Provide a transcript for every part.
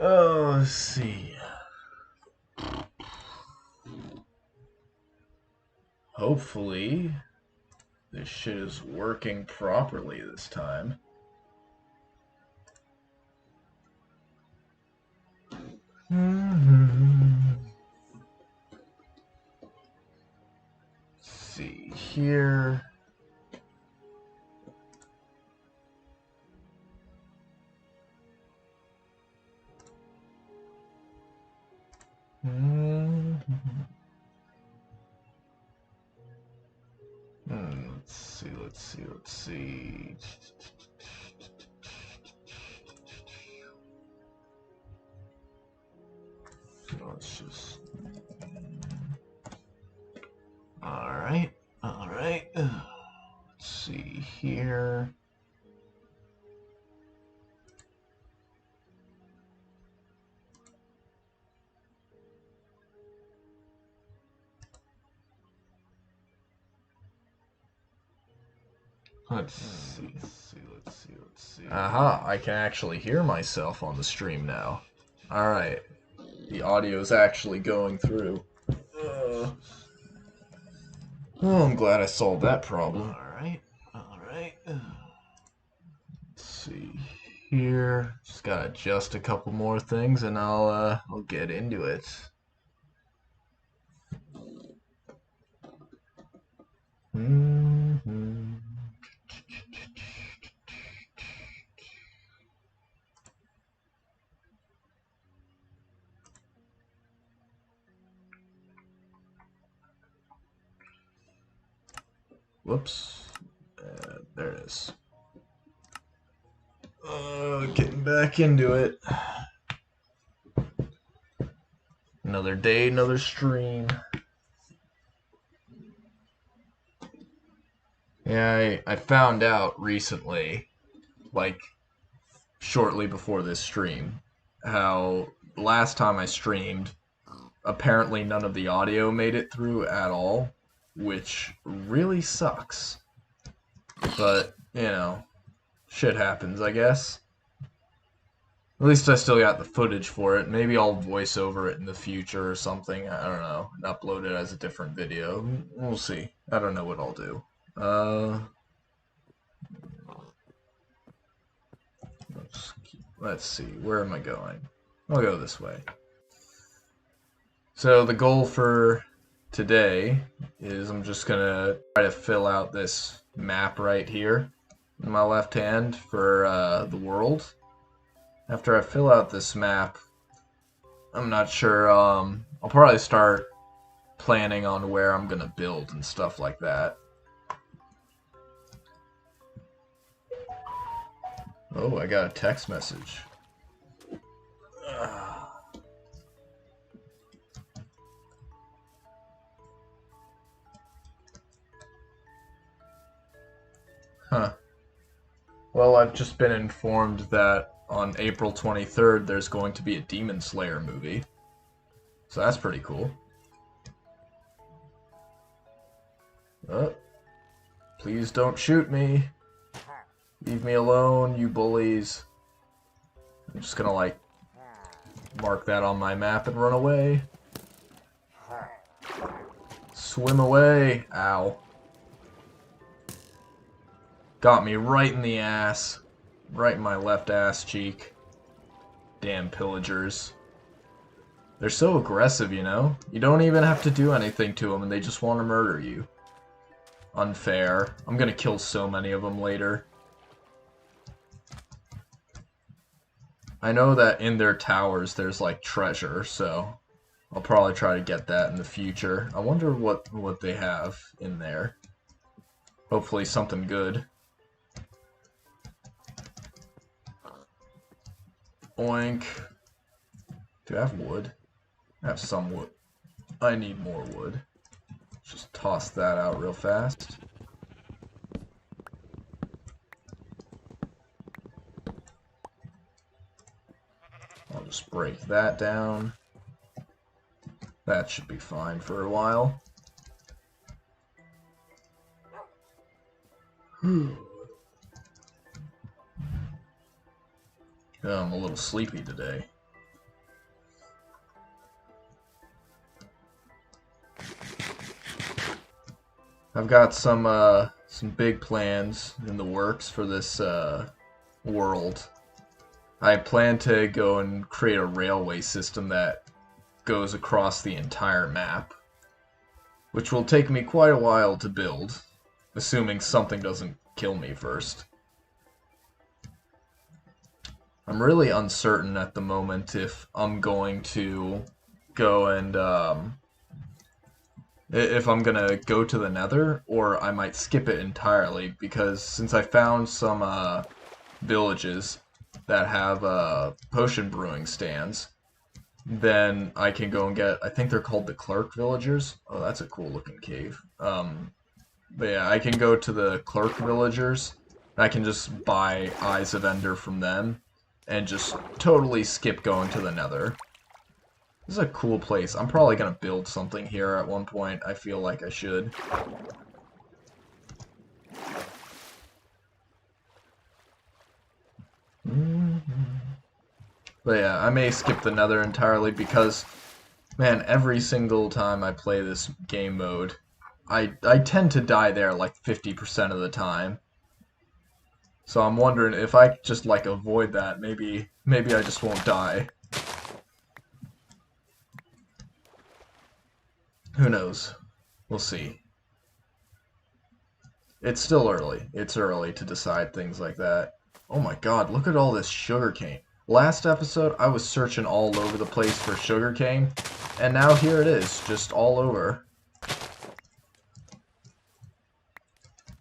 Oh, let's see. Hopefully, this shit is working properly this time. Let's see here. Let's see. Let's just. Alright. Let's see here. Let's see. Aha, I can actually hear myself on the stream now. Alright. The audio is actually going through. Oh, I'm glad I solved that problem. Alright. Let's see here. Just gotta adjust a couple more things and I'll get into it. Whoops. There it is. Getting back into it. Another day, another stream. Yeah, I found out recently, like shortly before this stream, how last time I streamed, apparently none of the audio made it through at all, which really sucks. But, you know, shit happens, I guess. At least I still got the footage for it. Maybe I'll voice over it in the future or something. I don't know. And upload it as a different video. We'll see. I don't know what I'll do. Let's see. Where am I going? I'll go this way. So the goal for today is I'm just gonna try to fill out this map right here in my left hand for the world. After I fill out this map, I'm not sure, I'll probably start planning on where I'm gonna build and stuff like that. Oh, I got a text message. Huh. Well, I've just been informed that on April 23rd there's going to be a Demon Slayer movie. So that's pretty cool. Please don't shoot me. Leave me alone, you bullies. I'm just gonna, like, mark that on my map and run away. Swim away. Ow. Got me right in the ass. Right in my left ass cheek. Damn pillagers. They're so aggressive, you know? You don't even have to do anything to them and they just want to murder you. Unfair. I'm gonna kill so many of them later. I know that in their towers there's like treasure, so I'll probably try to get that in the future. I wonder what they have in there. Hopefully something good. Oink. Do I have wood? I have some wood. I need more wood. Just toss that out real fast. I'll just break that down. That should be fine for a while. Oh, I'm a little sleepy today. I've got some big plans in the works for this world. I plan to go and create a railway system that goes across the entire map, which will take me quite a while to build, assuming something doesn't kill me first. I'm really uncertain at the moment if I'm going to go and if I'm gonna go to the Nether, or I might skip it entirely, because since I found some villages that have potion brewing stands, then I can go and get, I think they're called the Clerk Villagers. Oh, that's a cool looking cave. But yeah, I can go to the Clerk Villagers, I can just buy Eyes of Ender from them, and just totally skip going to the Nether. This is a cool place. I'm probably going to build something here at one point. I feel like I should. But yeah, I may skip the Nether entirely because, man, every single time I play this game mode, I tend to die there like 50% of the time. So I'm wondering if I just like avoid that, maybe I just won't die. Who knows? We'll see. It's still early. It's early to decide things like that. Oh my god, look at all this sugarcane. Last episode, I was searching all over the place for sugarcane, and now here it is, just all over.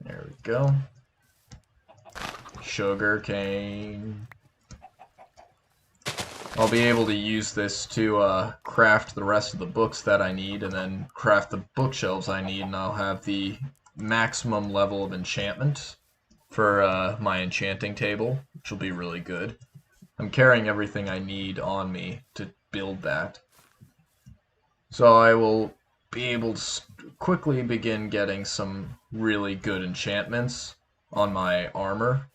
There we go. Sugarcane. I'll be able to use this to craft the rest of the books that I need, and then craft the bookshelves I need, and I'll have the maximum level of enchantment for my enchanting table, which will be really good. I'm carrying everything I need on me to build that. So I will be able to quickly begin getting some really good enchantments on my armor.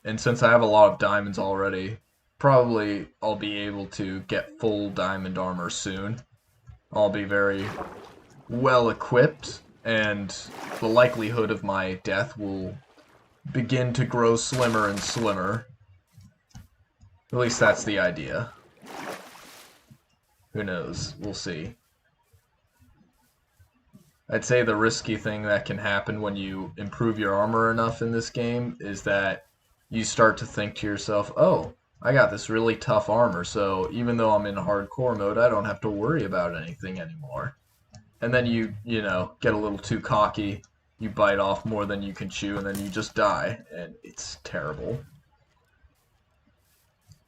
And since I have a lot of diamonds already, probably I'll be able to get full diamond armor soon. I'll be very well equipped, and the likelihood of my death will begin to grow slimmer and slimmer. At least that's the idea. Who knows? We'll see. I'd say the risky thing that can happen when you improve your armor enough in this game is that you start to think to yourself, oh, I got this really tough armor, so even though I'm in hardcore mode, I don't have to worry about anything anymore. And then you know, get a little too cocky, you bite off more than you can chew, and then you just die, and it's terrible.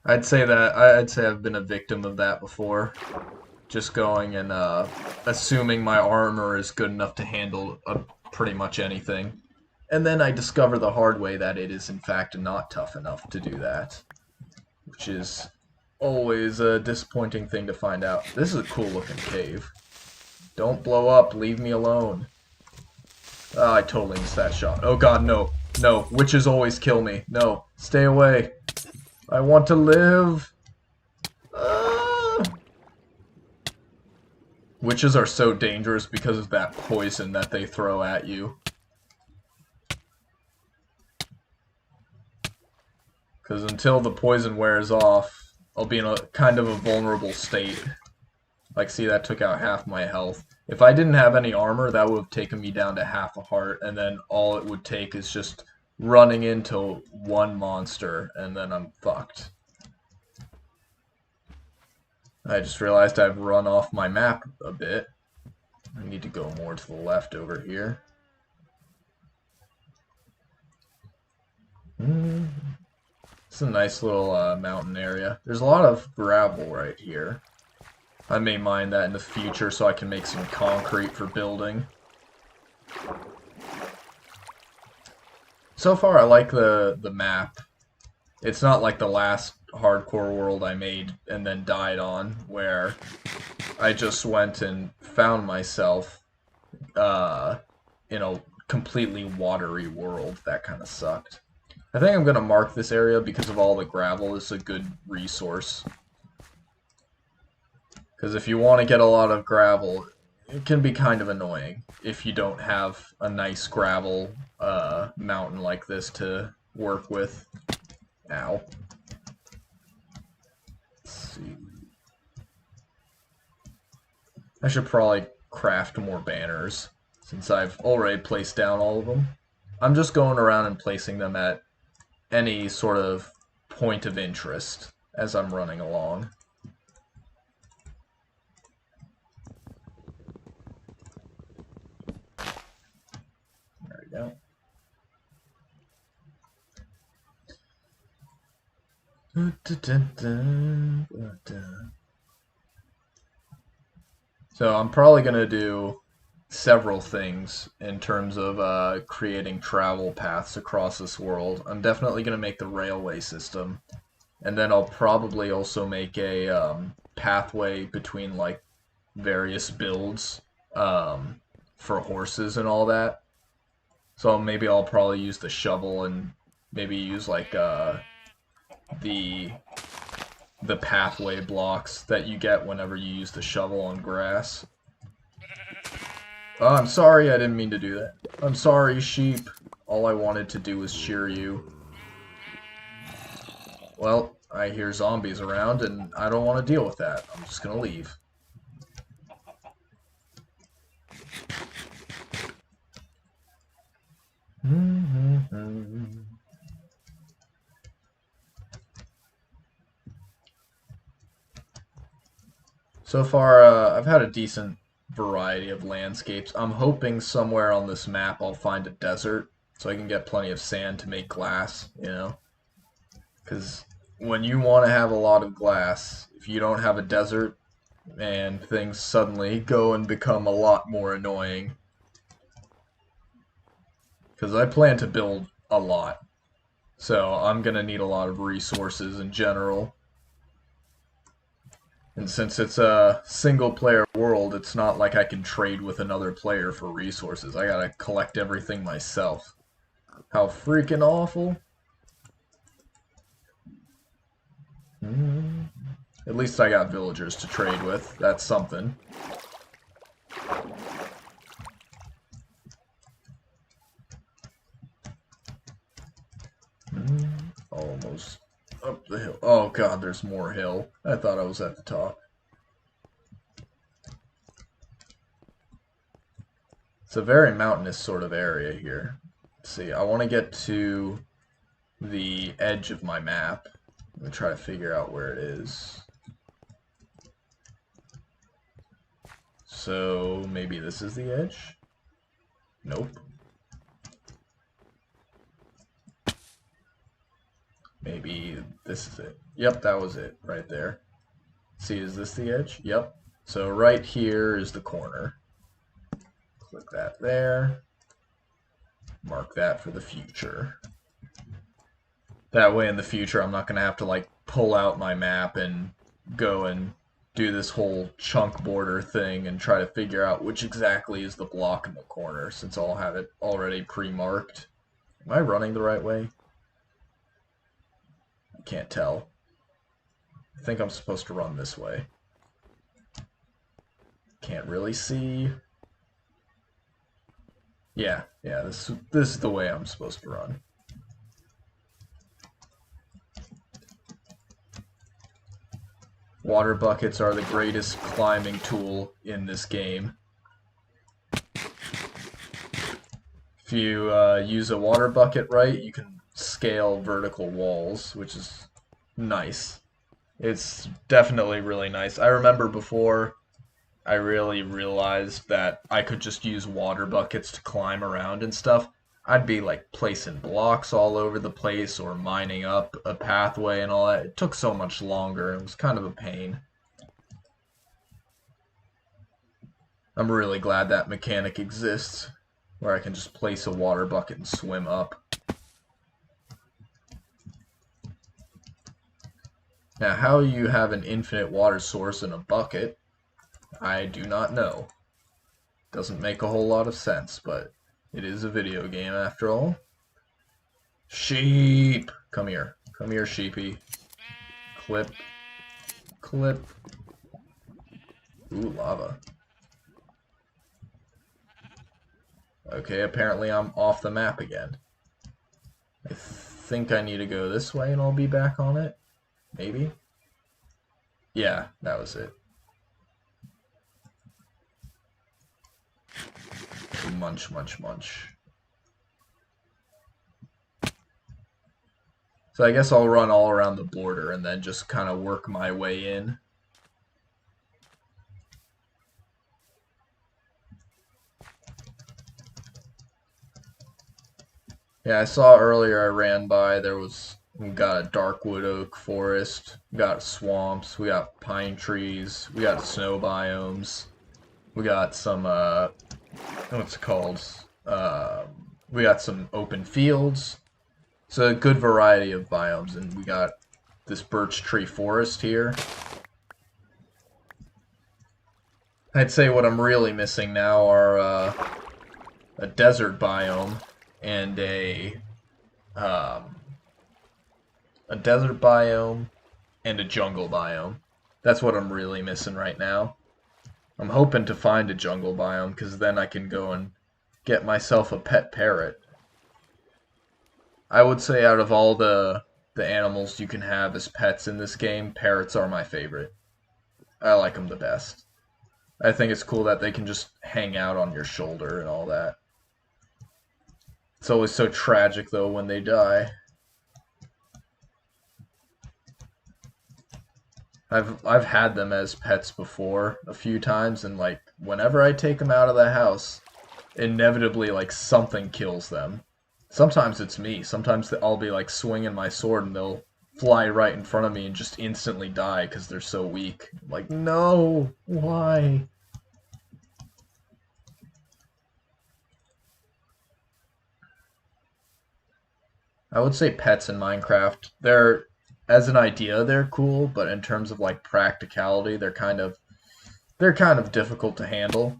I'd say I've been a victim of that before. Just going and assuming my armor is good enough to handle pretty much anything. And then I discover the hard way that it is in fact not tough enough to do that. Which is always a disappointing thing to find out. This is a cool looking cave. Don't blow up, leave me alone. Oh, I totally missed that shot. Oh god, no. No, witches always kill me. No, stay away. I want to live. Witches are so dangerous because of that poison that they throw at you. Because until the poison wears off, I'll be in a kind of a vulnerable state. Like, see, that took out half my health. If I didn't have any armor, that would have taken me down to half a heart, and then all it would take is just running into one monster, and then I'm fucked. I just realized I've run off my map a bit. I need to go more to the left over here. It's a nice little mountain area. There's a lot of gravel right here. I may mine that in the future so I can make some concrete for building. So far I like the map. It's not like the last hardcore world I made and then died on, where I just went and found myself in a completely watery world. That kind of sucked. I think I'm going to mark this area because of all the gravel. It's a good resource. Because if you want to get a lot of gravel, it can be kind of annoying if you don't have a nice gravel mountain like this to work with. Ow. Let's see. I should probably craft more banners, since I've already placed down all of them. I'm just going around and placing them at any sort of point of interest as I'm running along. There we go. So I'm probably going to do several things in terms of creating travel paths across this world. I'm definitely going to make the railway system, and then I'll probably also make a pathway between like various builds for horses and all that. So maybe I'll probably use the shovel and maybe use like the pathway blocks that you get whenever you use the shovel on grass. Oh, I'm sorry, I didn't mean to do that. I'm sorry, sheep. All I wanted to do was cheer you. Well, I hear zombies around, and I don't want to deal with that. I'm just gonna leave. So far, I've had a decent variety of landscapes. I'm hoping somewhere on this map I'll find a desert so I can get plenty of sand to make glass, you know? Because when you want to have a lot of glass, if you don't have a desert, man, things suddenly go and become a lot more annoying. Because I plan to build a lot, so I'm going to need a lot of resources in general. And since it's a single-player world, it's not like I can trade with another player for resources. I gotta collect everything myself. How freaking awful. At least I got villagers to trade with. That's something. Almost up the hill. Oh god, there's more hill. I thought I was at the top. It's a very mountainous sort of area here. Let's see, I want to get to the edge of my map. I'm going to try to figure out where it is. So maybe this is the edge? Nope. Maybe this is it. Yep, that was it right there. See, is this the edge? Yep. So right here is the corner. Click that there. Mark that for the future. That way in the future I'm not going to have to like pull out my map and go and do this whole chunk border thing and try to figure out which exactly is the block in the corner, since I'll have it already pre-marked. Am I running the right way? I can't tell. I think I'm supposed to run this way. Can't really see. Yeah, this is the way I'm supposed to run. Water buckets are the greatest climbing tool in this game. If you use a water bucket right, you can scale vertical walls, which is nice. It's definitely really nice. I remember before I really realized that I could just use water buckets to climb around and stuff, I'd be like placing blocks all over the place or mining up a pathway and all that. It took so much longer. It was kind of a pain. I'm really glad that mechanic exists, where I can just place a water bucket and swim up. Now, how you have an infinite water source in a bucket, I do not know. Doesn't make a whole lot of sense, but it is a video game after all. Sheep! Come here. Come here, sheepy. Clip. Clip. Ooh, lava. Okay, apparently I'm off the map again. I think I need to go this way and I'll be back on it. Maybe? Yeah, that was it. Munch, munch, munch. So I guess I'll run all around the border and then just kind of work my way in. Yeah, I saw earlier I ran by, we got a darkwood oak forest, we got swamps, we got pine trees, we got snow biomes, we got some, what's it called? We got some open fields. So a good variety of biomes, and we got this birch tree forest here. I'd say what I'm really missing now are a desert biome and a desert biome and a jungle biome. That's what I'm really missing right now. I'm hoping to find a jungle biome because then I can go and get myself a pet parrot. I would say out of all the animals you can have as pets in this game, parrots are my favorite. I like them the best. I think it's cool that they can just hang out on your shoulder and all that. It's always so tragic though when they die. I've had them as pets before a few times, and like whenever I take them out of the house, inevitably like something kills them. Sometimes it's me. Sometimes I'll be like swinging my sword and they'll fly right in front of me and just instantly die because they're so weak. I'm like, no, why? I would say pets in Minecraft, as an idea they're cool, but in terms of like practicality, they're kind of difficult to handle.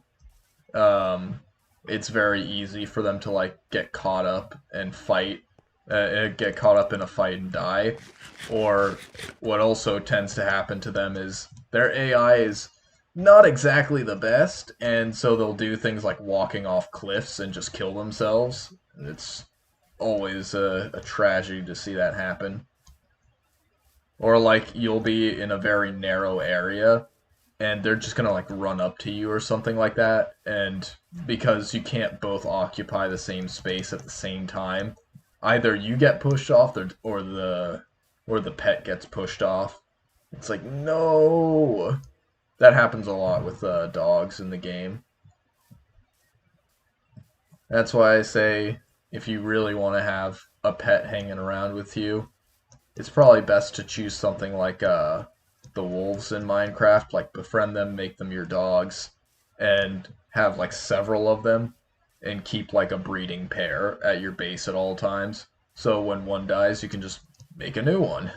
It's very easy for them to like get caught up and fight, get caught up in a fight and die. Or what also tends to happen to them is their AI is not exactly the best, and so they'll do things like walking off cliffs and just kill themselves. It's always a tragedy to see that happen. Or like you'll be in a very narrow area and they're just gonna like run up to you or something like that, and because you can't both occupy the same space at the same time, either you get pushed off or the pet gets pushed off. It's like no, that happens a lot with dogs in the game. That's why I say if you really want to have a pet hanging around with you, it's probably best to choose something like the wolves in Minecraft, like befriend them, make them your dogs, and have like several of them, and keep like a breeding pair at your base at all times. So when one dies, you can just make a new one.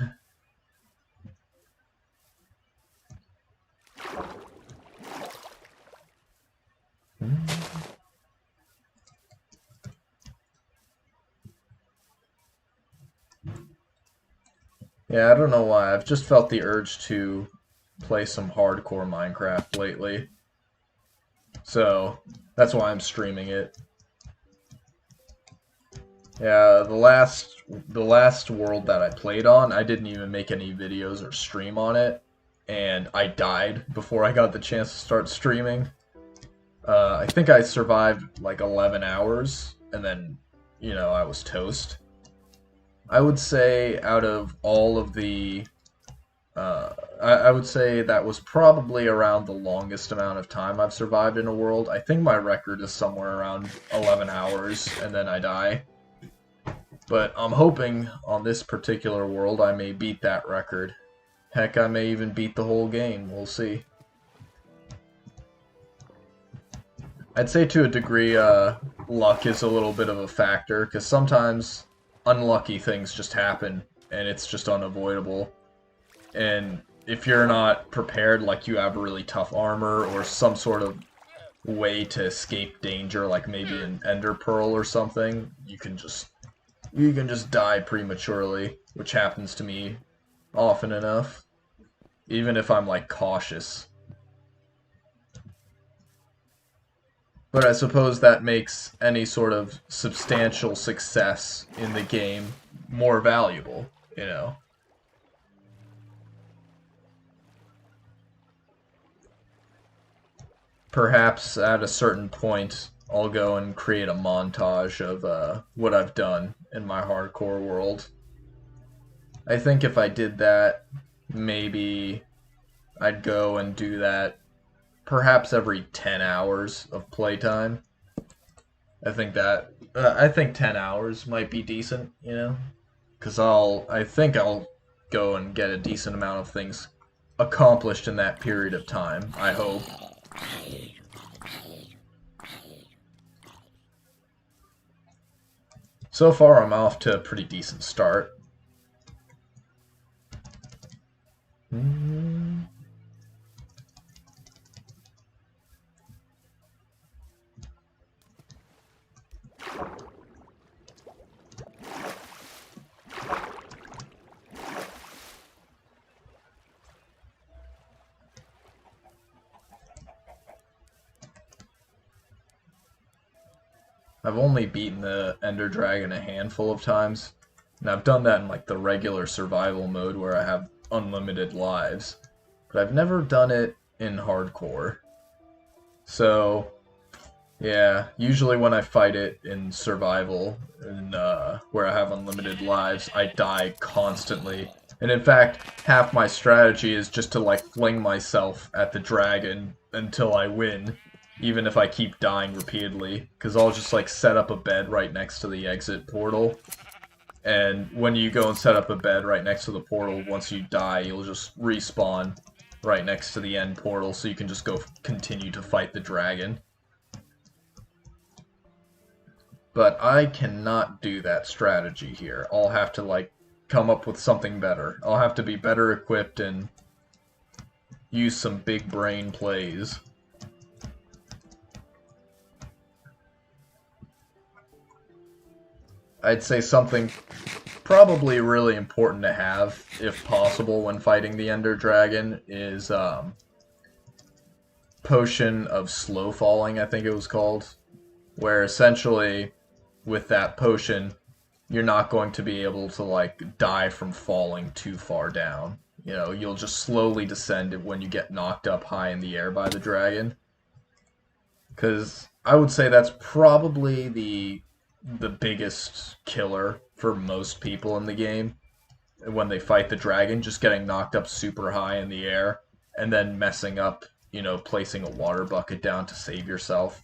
Yeah, I don't know why. I've just felt the urge to play some hardcore Minecraft lately. So that's why I'm streaming it. Yeah, the last world that I played on, I didn't even make any videos or stream on it, and I died before I got the chance to start streaming. I think I survived like 11 hours, and then, I was toast. I would say out of all of the I would say that was probably around the longest amount of time I've survived in a world. I think my record is somewhere around 11 hours, and then I die. But I'm hoping on this particular world I may beat that record. Heck, I may even beat the whole game. We'll see. I'd say to a degree, luck is a little bit of a factor, because sometimes unlucky things just happen, and it's just unavoidable. And if you're not prepared, like you have really tough armor or some sort of way to escape danger, like maybe an ender pearl or something, you can just die prematurely, which happens to me often enough, even if I'm like cautious. But I suppose that makes any sort of substantial success in the game more valuable, you know? Perhaps at a certain point, I'll go and create a montage of what I've done in my hardcore world. I think if I did that, maybe I'd go and do that perhaps every 10 hours of playtime. I think 10 hours might be decent, you know? Because I think I'll go and get a decent amount of things accomplished in that period of time, I hope. So far, I'm off to a pretty decent start. I've only beaten the Ender Dragon a handful of times, and I've done that in like the regular survival mode where I have unlimited lives, but I've never done it in hardcore. So, yeah, usually when I fight it in survival, and where I have unlimited lives, I die constantly. And in fact, half my strategy is just to like fling myself at the dragon until I win, even if I keep dying repeatedly, because I'll just like set up a bed right next to the exit portal. And when you go and set up a bed right next to the portal, once you die, you'll just respawn right next to the end portal, so you can just go continue to fight the dragon. But I cannot do that strategy here. I'll have to, like, come up with something better. I'll have to be better equipped and use some big brain plays. I'd say something probably really important to have, if possible, when fighting the Ender Dragon is Potion of Slow Falling, I think it was called. Where essentially, with that potion, you're not going to be able to, like, die from falling too far down. You know, you'll just slowly descend when you get knocked up high in the air by the dragon. Because I would say that's probably the biggest killer for most people in the game when they fight the dragon, just getting knocked up super high in the air and then messing up, you know, placing a water bucket down to save yourself.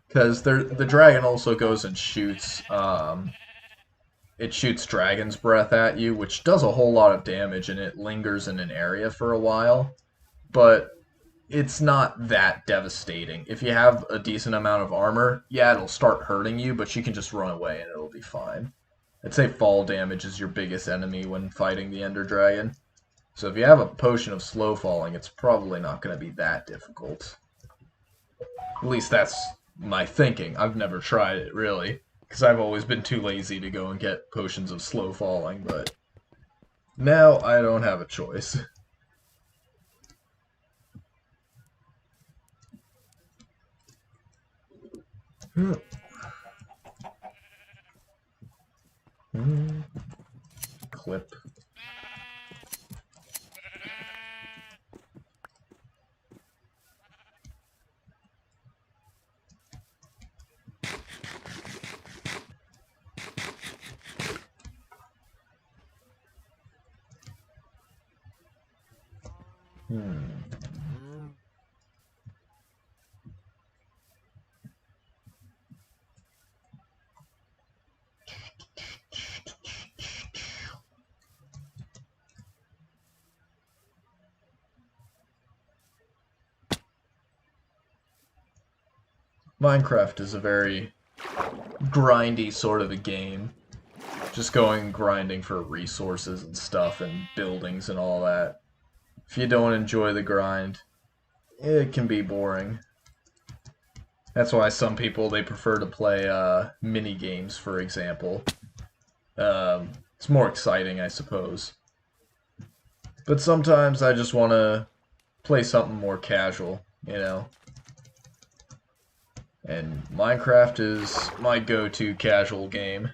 Because the dragon also goes and shoots, it shoots dragon's breath at you, which does a whole lot of damage, and it lingers in an area for a while. But it's not that devastating. If you have a decent amount of armor, yeah, it'll start hurting you, but you can just run away and it'll be fine. I'd say fall damage is your biggest enemy when fighting the Ender Dragon. So if you have a potion of slow falling, it's probably not going to be that difficult. At least that's my thinking. I've never tried it, really, because I've always been too lazy to go and get potions of slow falling, but now I don't have a choice. Clip. Minecraft is a very grindy sort of a game. Just going grinding for resources and stuff and buildings and all that. If you don't enjoy the grind, it can be boring. That's why some people, they prefer to play mini games, for example. It's more exciting, I suppose. But sometimes I just want to play something more casual, you know? And Minecraft is my go-to casual game.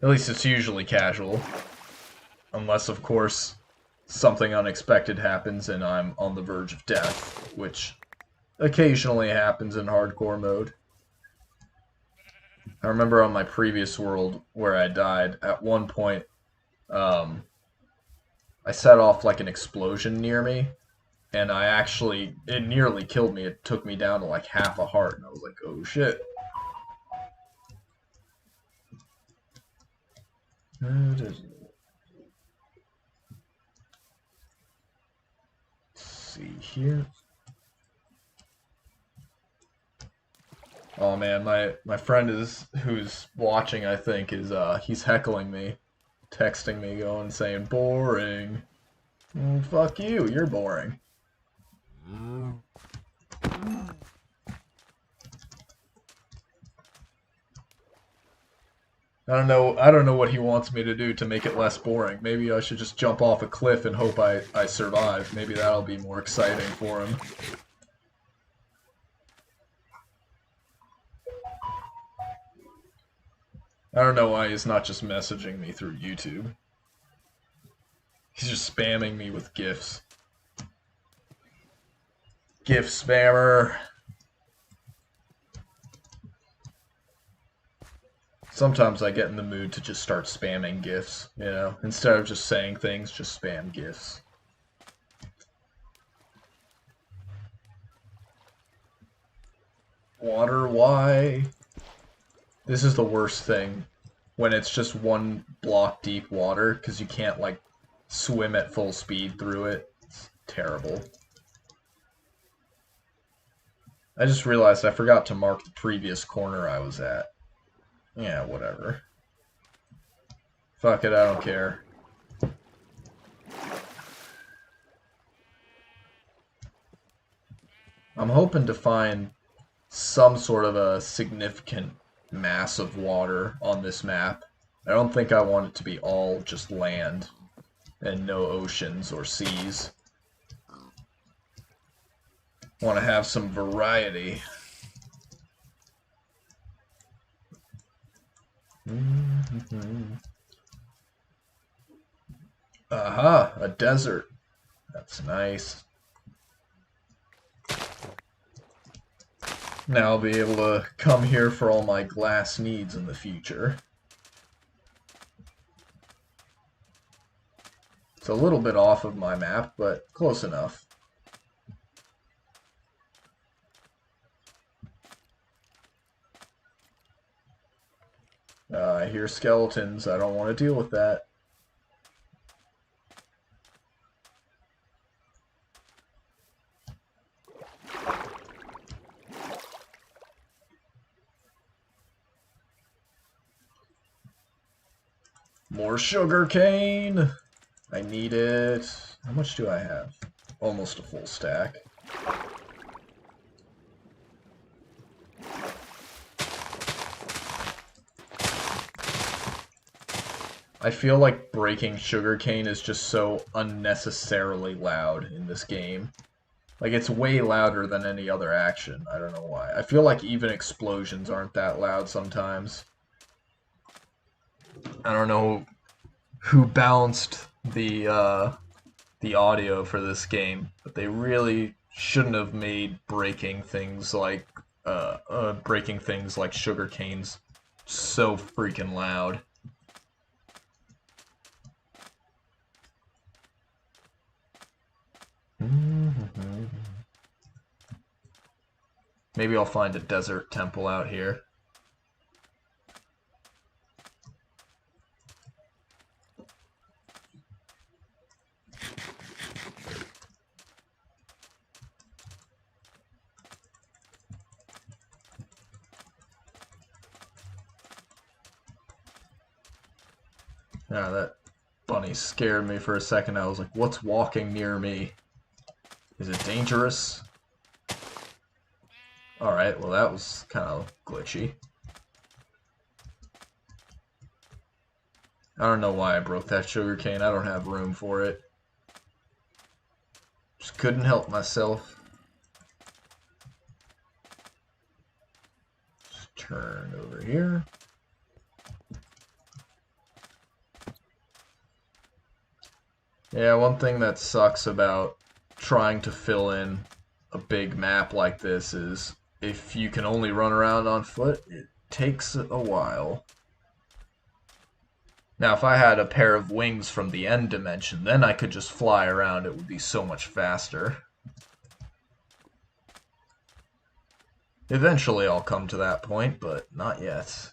At least it's usually casual. Unless, of course, something unexpected happens and I'm on the verge of death, which occasionally happens in hardcore mode. I remember on my previous world where I died, at one point, I set off like an explosion near me, and it nearly killed me. It took me down to like half a heart, and I was like, oh shit. Let's see here. Oh man, my friend who's watching, I think, he's heckling me, texting me, going saying boring. Fuck you, you're boring. I don't know what he wants me to do to make it less boring. Maybe I should just jump off a cliff and hope I survive. Maybe that'll be more exciting for him. I don't know why he's not just messaging me through YouTube. He's just spamming me with GIFs. GIF spammer. Sometimes I get in the mood to just start spamming GIFs, you know? Instead of just saying things, just spam GIFs. Water, why? This is the worst thing. When it's just one block deep water, because you can't, like, swim at full speed through it. It's terrible. I just realized I forgot to mark the previous corner I was at. Yeah, whatever. Fuck it, I don't care. I'm hoping to find some sort of a significant mass of water on this map. I don't think I want it to be all just land and no oceans or seas. I want to have some variety. Aha, a desert. That's nice. Now I'll be able to come here for all my glass needs in the future. It's a little bit off of my map, but close enough. I hear skeletons. I don't want to deal with that. More sugar cane. I need it. How much do I have? Almost a full stack. I feel like breaking sugarcane is just so unnecessarily loud in this game. Like, it's way louder than any other action. I don't know why. I feel like even explosions aren't that loud sometimes. I don't know who balanced the audio for this game, but they really shouldn't have made breaking things like sugar canes so freaking loud. Maybe I'll find a desert temple out here. Ah, that bunny scared me for a second. I was like, what's walking near me? Is it dangerous? Alright, well that was kind of glitchy. I don't know why I broke that sugarcane. I don't have room for it. Just couldn't help myself. turn over here. Yeah, one thing that sucks about trying to fill in a big map like this is if you can only run around on foot, it takes a while. Now, if I had a pair of wings from the end dimension, then I could just fly around. It would be so much faster. Eventually I'll come to that point, but not yet.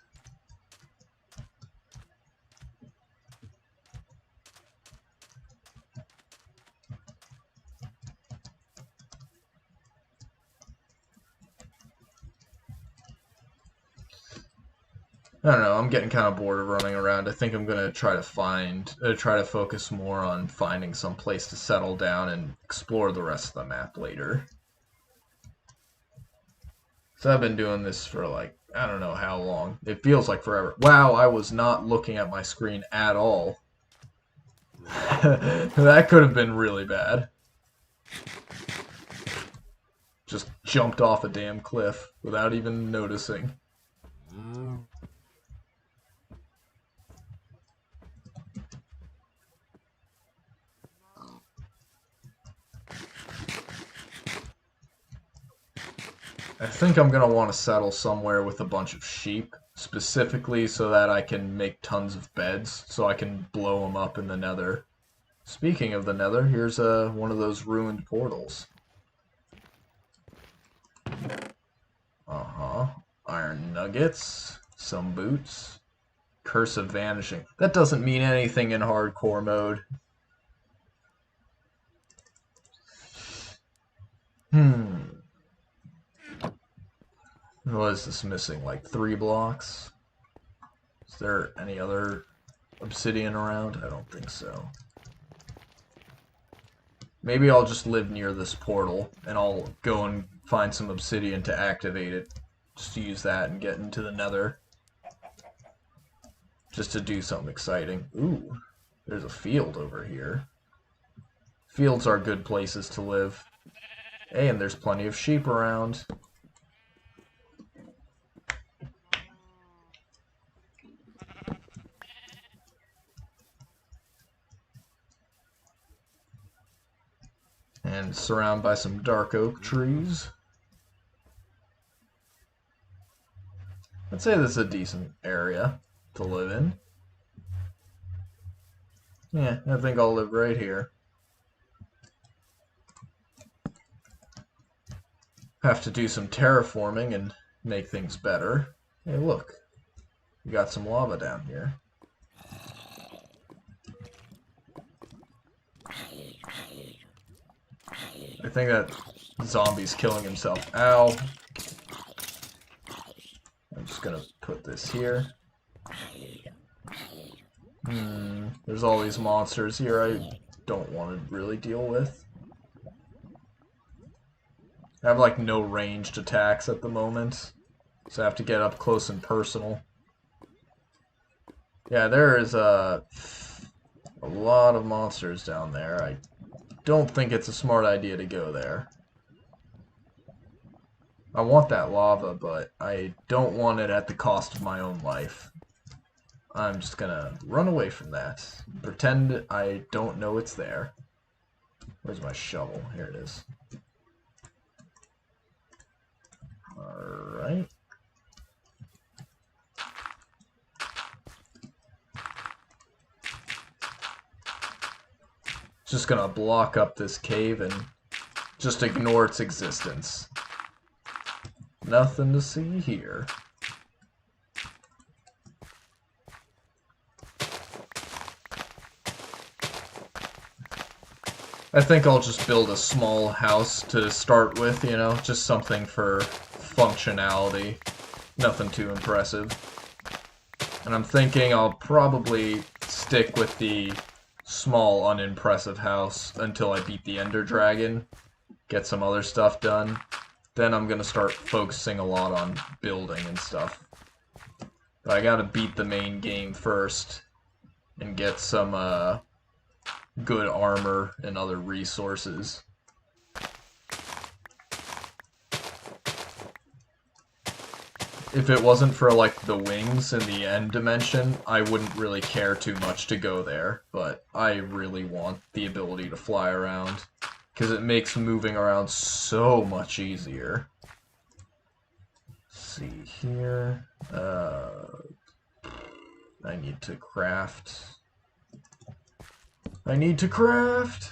I don't know, I'm getting kind of bored of running around. I think I'm gonna try to focus more on finding some place to settle down and explore the rest of the map later. So I've been doing this for like, I don't know how long. It feels like forever. Wow, I was not looking at my screen at all. That could have been really bad. Just jumped off a damn cliff without even noticing. I think I'm going to want to settle somewhere with a bunch of sheep, specifically so that I can make tons of beds, so I can blow them up in the nether. Speaking of the nether, here's one of those ruined portals. Iron nuggets, some boots, curse of vanishing. That doesn't mean anything in hardcore mode. What is this missing? Like 3 blocks? Is there any other obsidian around? I don't think so. Maybe I'll just live near this portal and I'll go and find some obsidian to activate it. Just to use that and get into the nether. Just to do something exciting. Ooh, there's a field over here. Fields are good places to live. Hey, and there's plenty of sheep around. And surrounded by some dark oak trees. I'd say this is a decent area to live in. Yeah, I think I'll live right here. Have to do some terraforming and make things better. Hey, look. We got some lava down here. I think that zombie's killing himself. Ow. I'm just gonna put this here. There's all these monsters here I don't want to really deal with. I have like no ranged attacks at the moment, so I have to get up close and personal. Yeah, there is a lot of monsters down there. I don't think it's a smart idea to go there. I want that lava, but I don't want it at the cost of my own life. I'm just gonna run away from that. Pretend I don't know it's there. Where's my shovel? Here it is. Alright. Just gonna block up this cave and just ignore its existence. Nothing to see here. I think I'll just build a small house to start with, you know, just something for functionality. Nothing too impressive. And I'm thinking I'll probably stick with the small, unimpressive house until I beat the Ender Dragon, get some other stuff done. Then I'm gonna start focusing a lot on building and stuff. But I gotta beat the main game first and get some good armor and other resources. if it wasn't for like the wings in the end dimension, I wouldn't really care too much to go there, but I really want the ability to fly around because it makes moving around so much easier. Let's see here. I need to craft. I need to craft!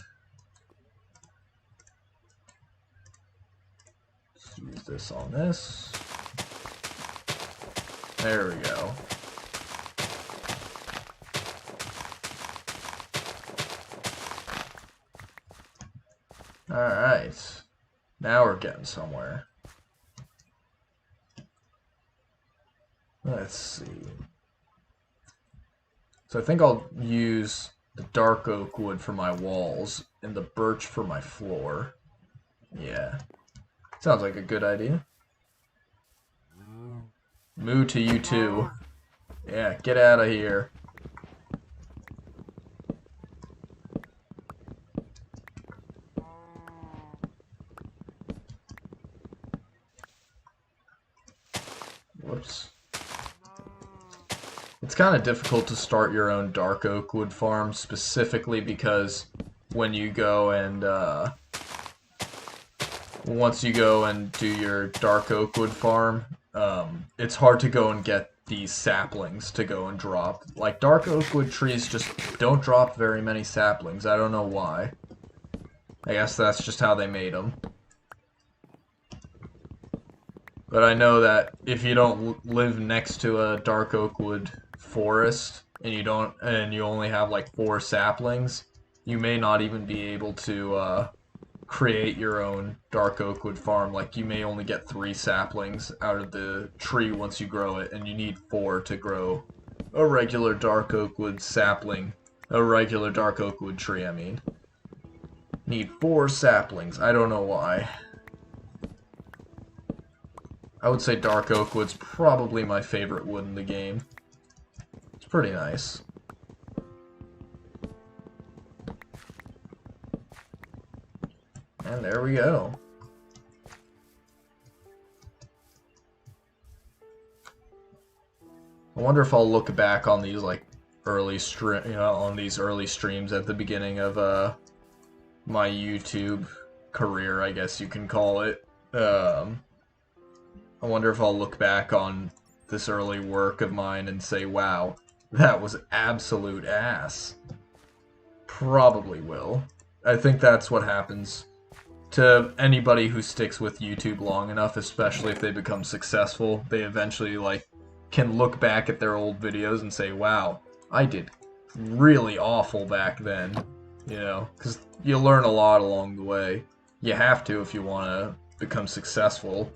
Let's use this on this. There we go. Alright. Now we're getting somewhere. Let's see. So I think I'll use the dark oak wood for my walls and the birch for my floor. Yeah. Sounds like a good idea. Moo to you too. Yeah, get out of here. Whoops. It's kind of difficult to start your own dark oak wood farm, specifically because when you go and, once you go and do your dark oak wood farm, it's hard to go and get these saplings to go and drop. Like, dark oak wood trees just don't drop very many saplings. I don't know why. I guess that's just how they made them. But I know that if you don't live next to a dark oak wood forest and you only have like 4 saplings, you may not even be able to create your own dark oak wood farm. Like, you may only get 3 saplings out of the tree once you grow it, and you need 4 to grow a regular dark oak wood sapling. A regular dark oak wood tree, I mean. Need 4 saplings. I don't know why. I would say dark oak wood's probably my favorite wood in the game. It's pretty nice. And there we go. I wonder if I'll look back on these like early streams at the beginning of my YouTube career, I guess you can call it. I wonder if I'll look back on this early work of mine and say, wow, that was absolute ass. Probably will. I think that's what happens to anybody who sticks with YouTube long enough, especially if they become successful. They eventually, like, can look back at their old videos and say, wow, I did really awful back then. You know, because you learn a lot along the way. You have to if you want to become successful.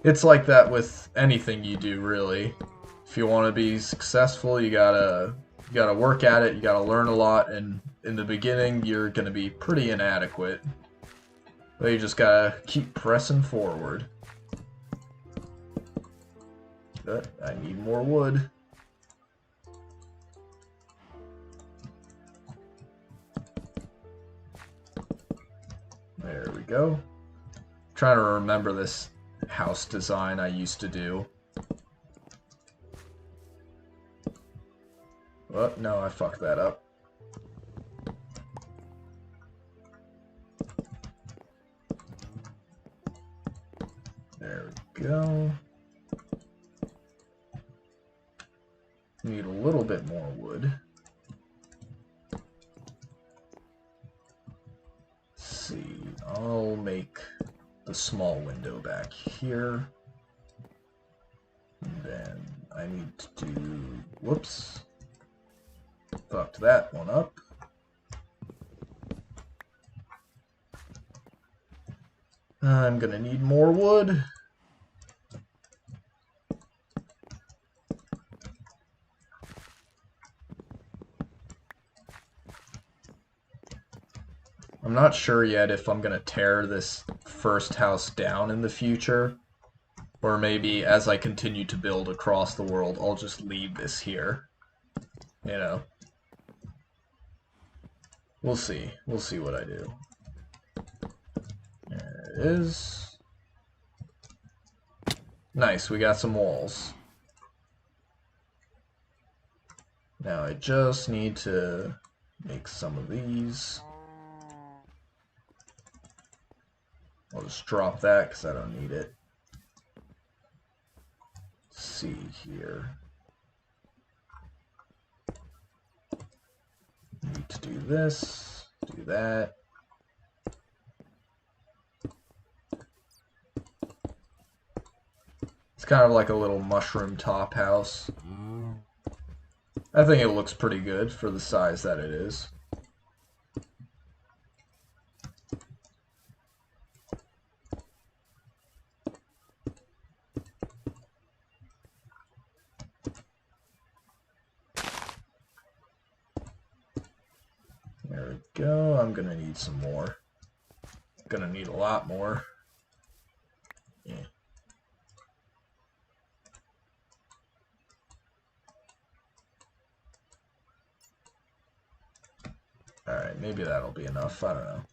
It's like that with anything you do, really. If you want to be successful, you gotta work at it, you gotta learn a lot, and in the beginning, you're gonna be pretty inadequate. But you just gotta keep pressing forward. But I need more wood. There we go. I'm trying to remember this house design I used to do. Oh, no, I fucked that up. There we go. Need a little bit more wood. Let's see, I'll make the small window back here. And then I need to do, whoops, fucked that one up. I'm gonna need more wood. I'm not sure yet if I'm gonna tear this first house down in the future, or maybe as I continue to build across the world, I'll just leave this here. You know. We'll see. We'll see what I do. There it is. Nice, we got some walls. Now I just need to make some of these. I'll just drop that because I don't need it. Let's see here. Need to do this, do that. It's kind of like a little mushroom top house. I think it looks pretty good for the size that it is. There we go. I'm gonna need some more. Gonna need a lot more. Yeah. Alright, maybe that'll be enough. I don't know.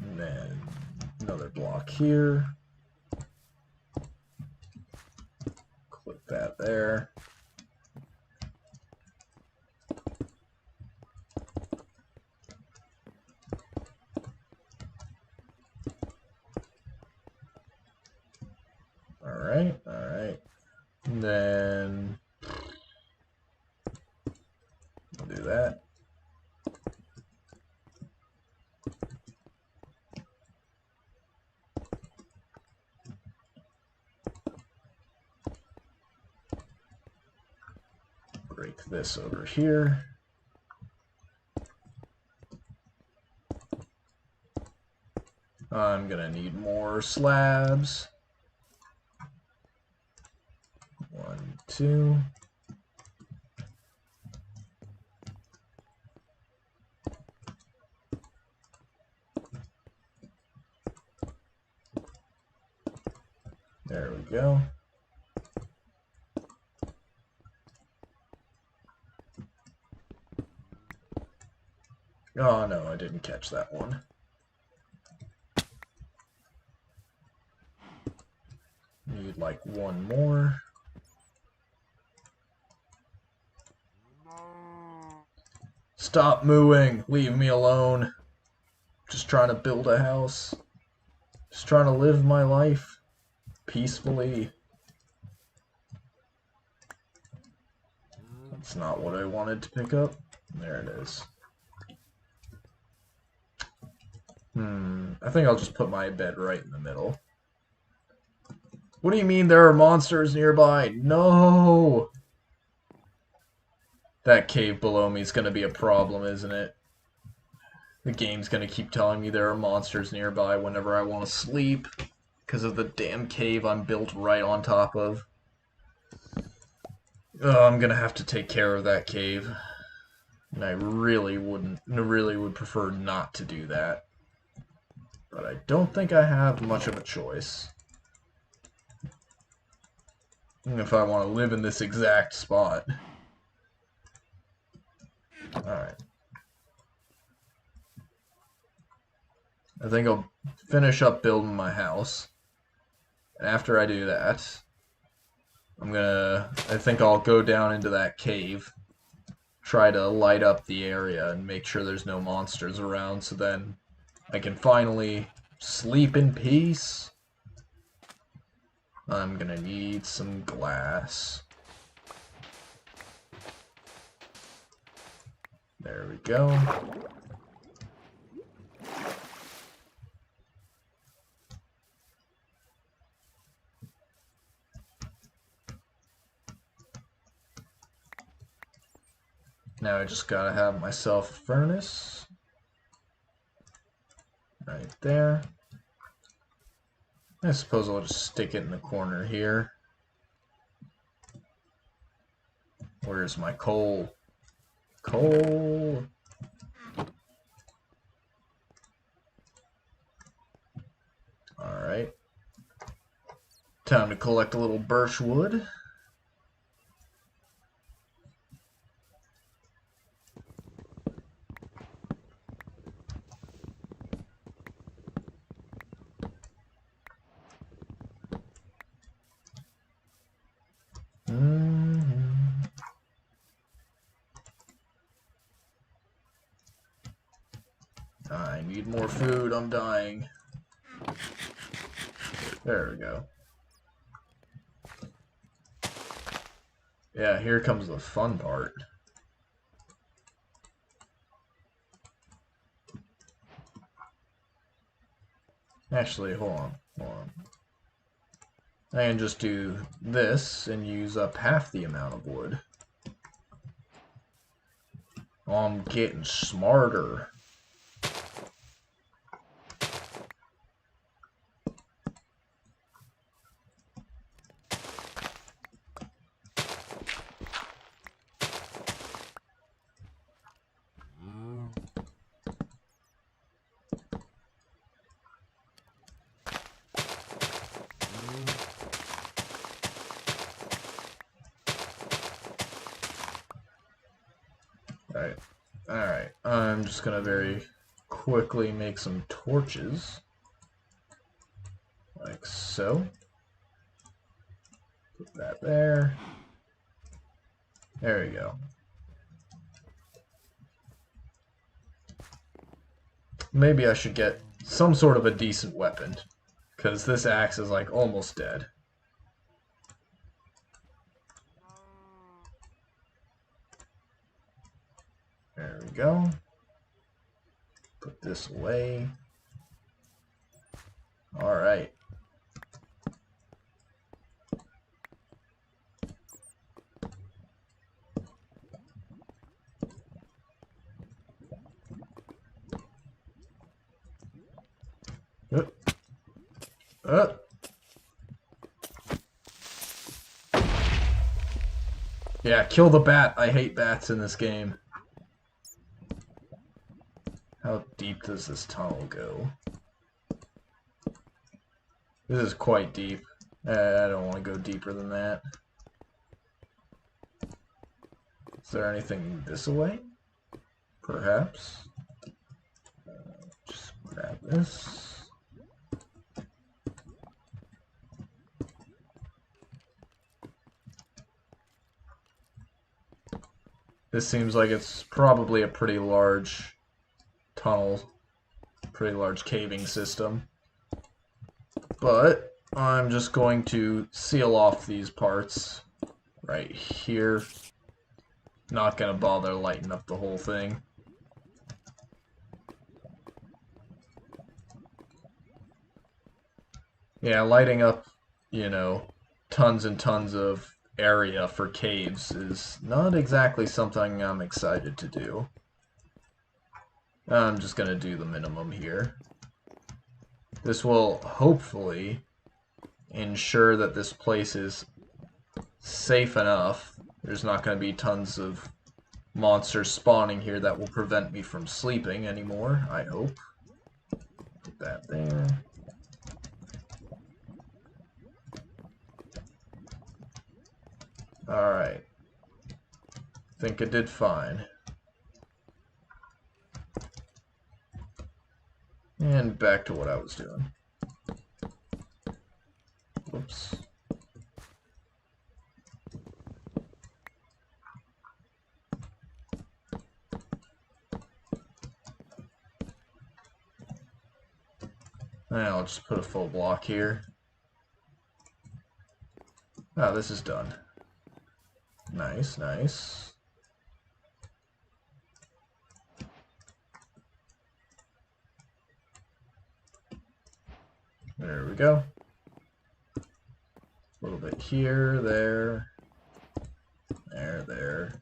And then another block here. Click that there. Alright, alright. And then we'll do that. Break this over here. I'm gonna need more slabs. 1, 2. There we go. Oh no, I didn't catch that one. Need like one more. Stop mooing! Leave me alone. Just trying to build a house. Just trying to live my life peacefully. That's not what I wanted to pick up. There it is. I think I'll just put my bed right in the middle. What do you mean there are monsters nearby? No! That cave below me is going to be a problem, isn't it? The game's going to keep telling me there are monsters nearby whenever I want to sleep because of the damn cave I'm built right on top of. Oh, I'm going to have to take care of that cave. And I really would prefer not to do that. But I don't think I have much of a choice. If I want to live in this exact spot. Alright. I think I'll finish up building my house. And after I do that, I think I'll go down into that cave. Try to light up the area and make sure there's no monsters around so then I can finally sleep in peace. I'm gonna need some glass. There we go. Now I just gotta have myself a furnace. Right there. I suppose I'll just stick it in the corner here. Where's my coal? Coal! Alright. Time to collect a little birch wood. need more food, I'm dying. There we go. Yeah, here comes the fun part. Actually, hold on. I can just do this and use up half the amount of wood. I'm getting smarter. Alright, I'm just gonna very quickly make some torches. Like so. Put that there. There we go. Maybe I should get some sort of a decent weapon, because this axe is like almost dead. There we go. Put this away. Alright. Yeah, kill the bat. I hate bats in this game. How deep does this tunnel go? This is quite deep. I don't want to go deeper than that. Is there anything this way? Perhaps. Just grab this. This seems like it's probably a pretty large tunnel, pretty large caving system. But I'm just going to seal off these parts right here. Not gonna bother lighting up the whole thing. Yeah, lighting up, you know, tons and tons of area for caves is not exactly something I'm excited to do. I'm just gonna do the minimum here. This will hopefully ensure that this place is safe enough. There's not going to be tons of monsters spawning here that will prevent me from sleeping anymore, I hope. Put that there. Alright. Think I did fine. And back to what I was doing. Whoops. Now I'll just put a full block here. Oh, this is done. Nice, nice. There we go. A little bit here, there, there.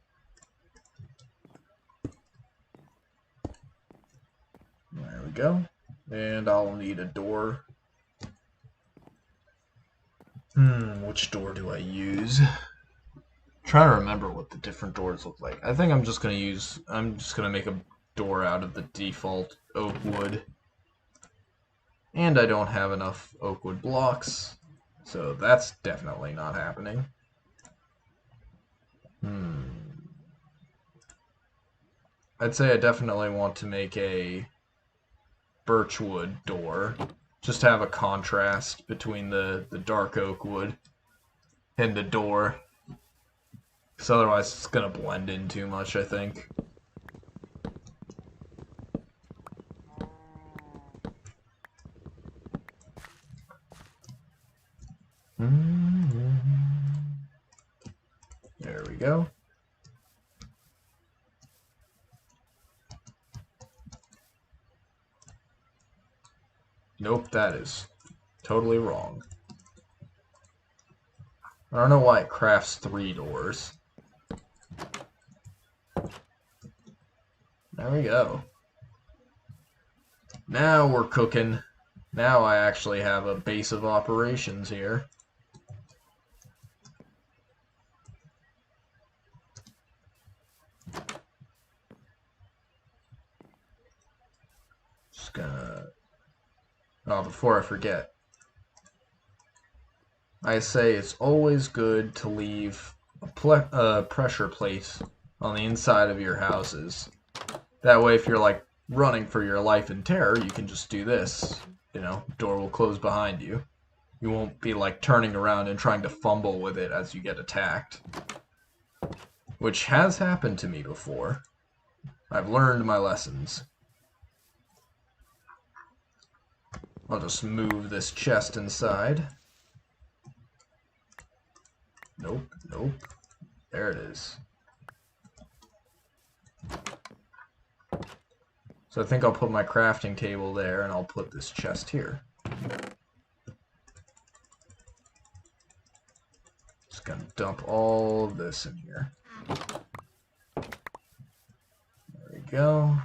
There we go. And I'll need a door. Which door do I use? Trying to remember what the different doors look like. I think I'm just gonna make a door out of the default oak wood. And I don't have enough oak wood blocks, so that's definitely not happening. I'd say I definitely want to make a birchwood door. Just have a contrast between the dark oak wood and the door. Because otherwise it's going to blend in too much, I think. Nope, that is totally wrong. I don't know why it crafts 3 doors. There we go. Now we're cooking. Now I actually have a base of operations here. Just gonna... Oh, before I forget. I say it's always good to leave a pressure plate on the inside of your houses. That way, if you're like running for your life in terror, you can just do this. You know, door will close behind you. You won't be like turning around and trying to fumble with it as you get attacked. Which has happened to me before. I've learned my lessons. I'll just move this chest inside. Nope, nope. There it is. So I think I'll put my crafting table there, and I'll put this chest here. Just gonna dump all of this in here. There we go.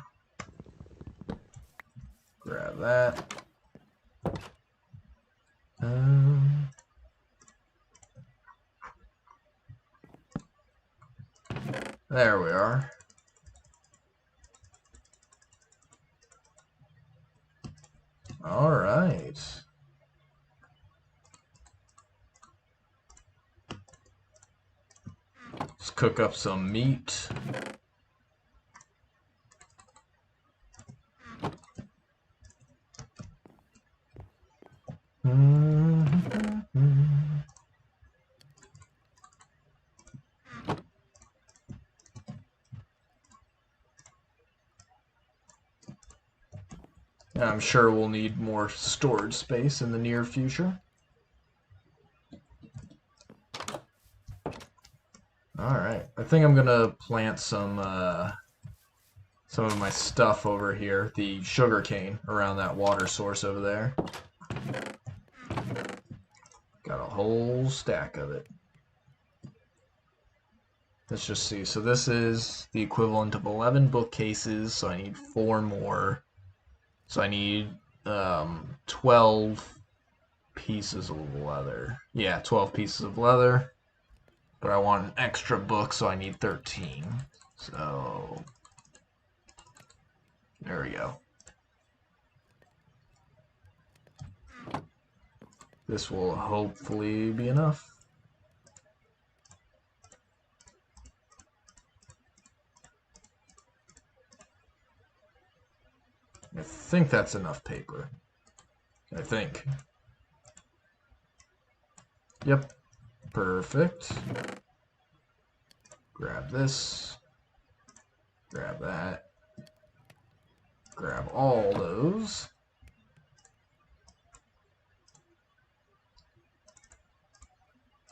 Grab that. There we are. All right. Let's cook up some meat. I'm sure we'll need more storage space in the near future. Alright, I think I'm gonna plant some of my stuff over here, the sugar cane, around that water source over there. Got a whole stack of it. Let's just see, so this is the equivalent of 11 bookcases, so I need 4 more. So I need 12 pieces of leather. Yeah, 12 pieces of leather. But I want an extra book, so I need 13. So there we go. This will hopefully be enough. I think that's enough paper. I think. Yep. Perfect. Grab this. Grab that. Grab all those.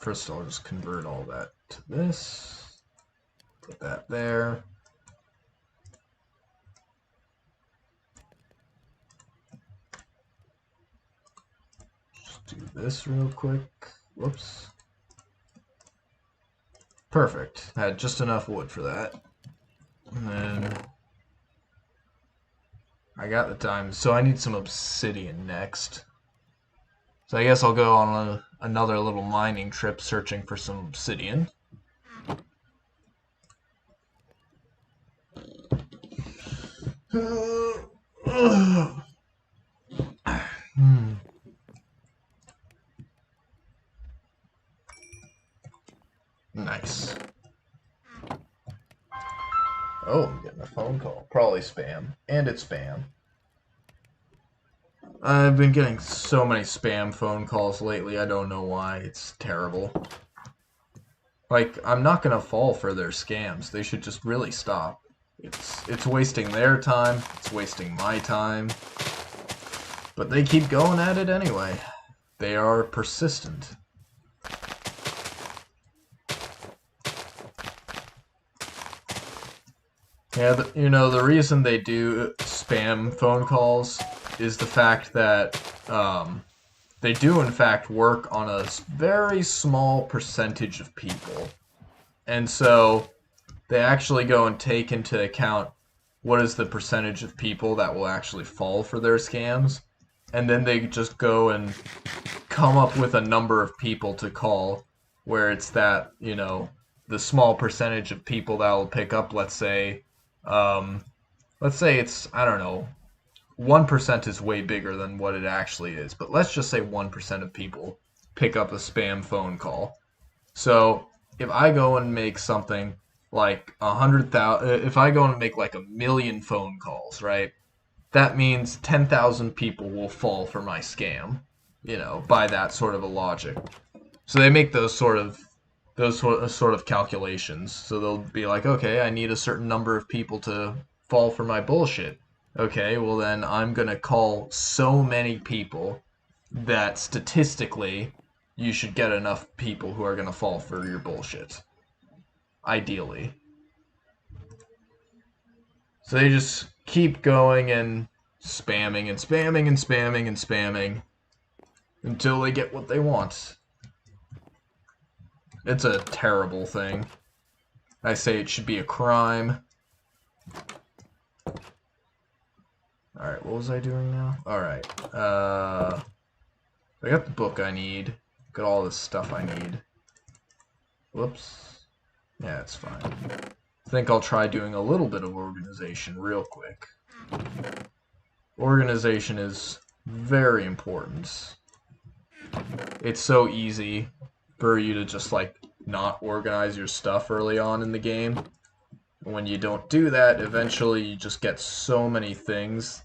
First, I'll just convert all that to this. Put that there. Do this real quick. Whoops. Perfect. Had just enough wood for that. And then I got the diamonds, so I need some obsidian next. So I guess I'll go on another little mining trip searching for some obsidian. Nice. Oh, I'm getting a phone call. Probably spam. And it's spam. I've been getting so many spam phone calls lately, I don't know why. It's terrible. Like, I'm not gonna fall for their scams. They should just really stop. It's wasting their time, it's wasting my time. But they keep going at it anyway. They are persistent. Yeah, you know, the reason they do spam phone calls is the fact that they do in fact work on a very small percentage of people. And so they actually go and take into account what is the percentage of people that will actually fall for their scams. And then they just go and come up with a number of people to call where it's that, the small percentage of people that will pick up, let's say it's, I don't know, 1% is way bigger than what it actually is, but let's just say 1% of people pick up a spam phone call. So if I go and make something like 100,000, if I go and make like 1,000,000 phone calls, right? That means 10,000 people will fall for my scam, by that sort of a logic. So they make those sort of calculations. So they'll be like, okay, I need a certain number of people to fall for my bullshit. Okay, well then I'm gonna call so many people that statistically you should get enough people who are gonna fall for your bullshit. Ideally. So they just keep going and spamming and spamming and spamming and spamming until they get what they want. It's a terrible thing. I say it should be a crime. Alright, what was I doing now? Alright. I got the book I need. Got all the stuff I need. Whoops. Yeah, it's fine. I think I'll try doing a little bit of organization real quick. Organization is very important. It's so easy for you to just not organize your stuff early on in the game. When you don't do that, eventually you just get so many things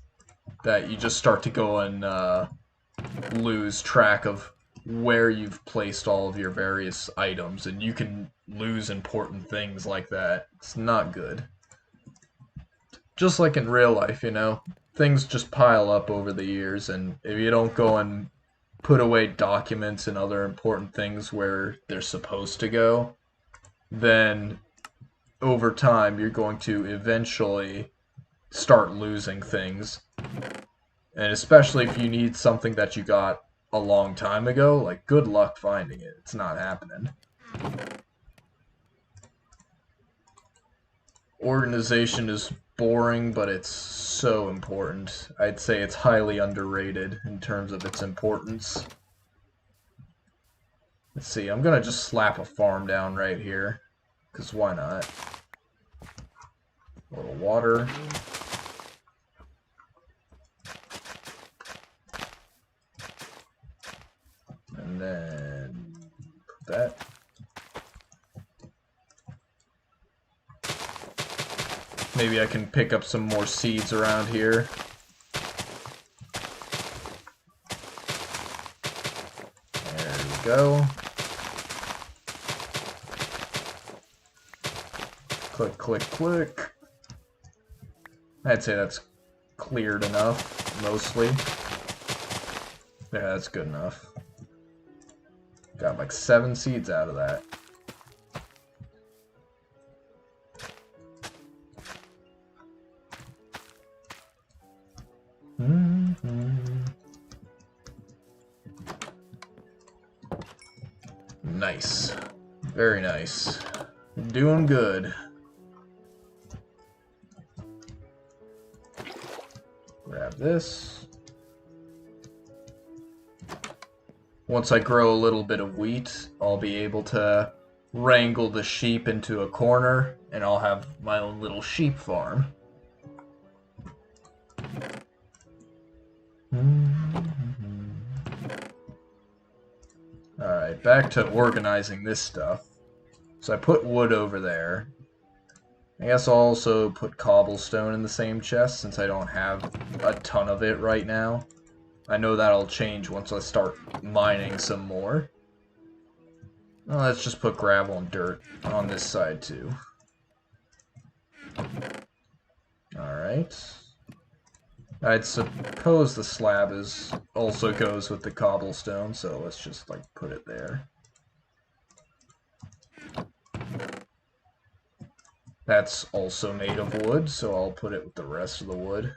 that you just start to go and lose track of where you've placed all of your various items, and you can lose important things like that. It's not good. Just like in real life, things just pile up over the years, and if you don't go and put away documents and other important things where they're supposed to go, then over time you're going to eventually start losing things. And especially if you need something that you got a long time ago, good luck finding it. It's not happening. Organization is boring, but it's so important. I'd say it's highly underrated in terms of its importance. Let's see, I'm gonna just slap a farm down right here, because why not? A little water. And then put that. Maybe I can pick up some more seeds around here. There we go. Click, click, click. I'd say that's cleared enough, mostly. Yeah, that's good enough. Got 7 seeds out of that. Nice. Very nice. Doing good. Grab this. Once I grow a little bit of wheat, I'll be able to wrangle the sheep into a corner, and I'll have my own little sheep farm. Alright, back to organizing this stuff. So I put wood over there. I guess I'll also put cobblestone in the same chest, since I don't have a ton of it right now. I know that'll change once I start mining some more. Well, let's just put gravel and dirt on this side too. Alright. I'd suppose the slab also goes with the cobblestone, so let's just put it there. That's also made of wood, so I'll put it with the rest of the wood.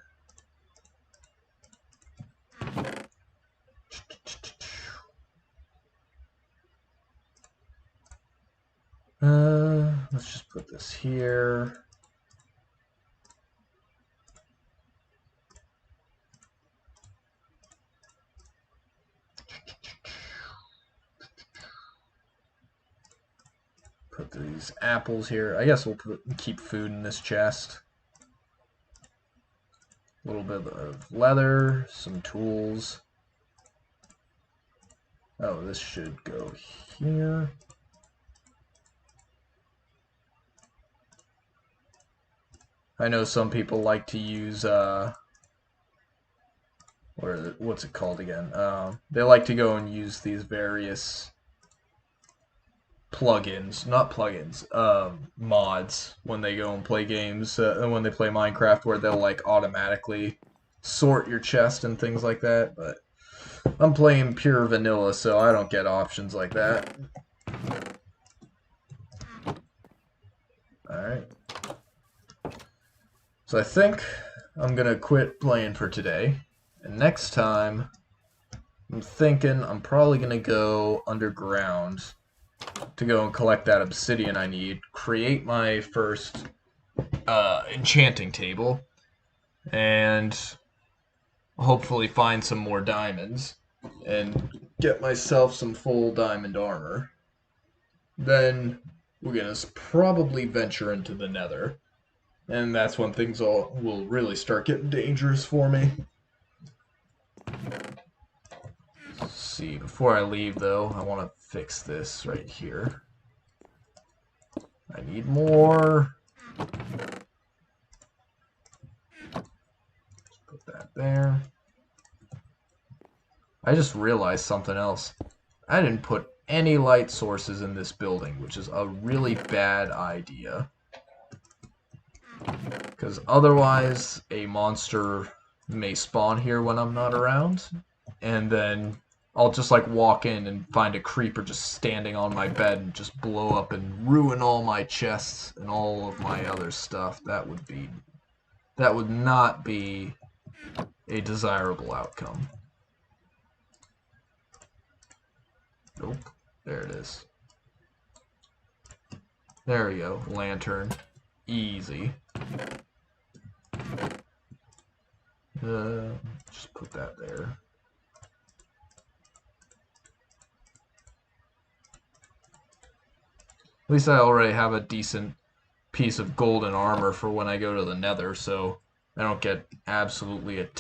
let's just put this here. Put these apples here. I guess we'll keep food in this chest. A little bit of leather, some tools. Oh, this should go here. I know some people like to use what's it called again? They like to go and use these various plugins, not plugins, mods when they go and play games, when they play Minecraft, where they'll like automatically sort your chest and things like that. But I'm playing pure vanilla, so I don't get options like that. Alright. So I think I'm gonna quit playing for today. And next time, I'm thinking I'm probably gonna go underground to go and collect that obsidian I need, create my first enchanting table, and hopefully find some more diamonds and get myself some full diamond armor. Then we're gonna probably venture into the nether, and that's when things will really start getting dangerous for me. Let's see, before I leave though, I want to fix this right here. I need more. Put that there. I just realized something else. I didn't put any light sources in this building, which is a really bad idea. Because otherwise, a monster may spawn here when I'm not around, and then I'll just like walk in and find a creeper just standing on my bed and just blow up and ruin all my chests and all of my other stuff. That would not be a desirable outcome. Nope. There it is. There we go. Lantern. Easy. Just put that there. At least I already have a decent piece of golden armor for when I go to the nether, so I don't get absolutely attacked.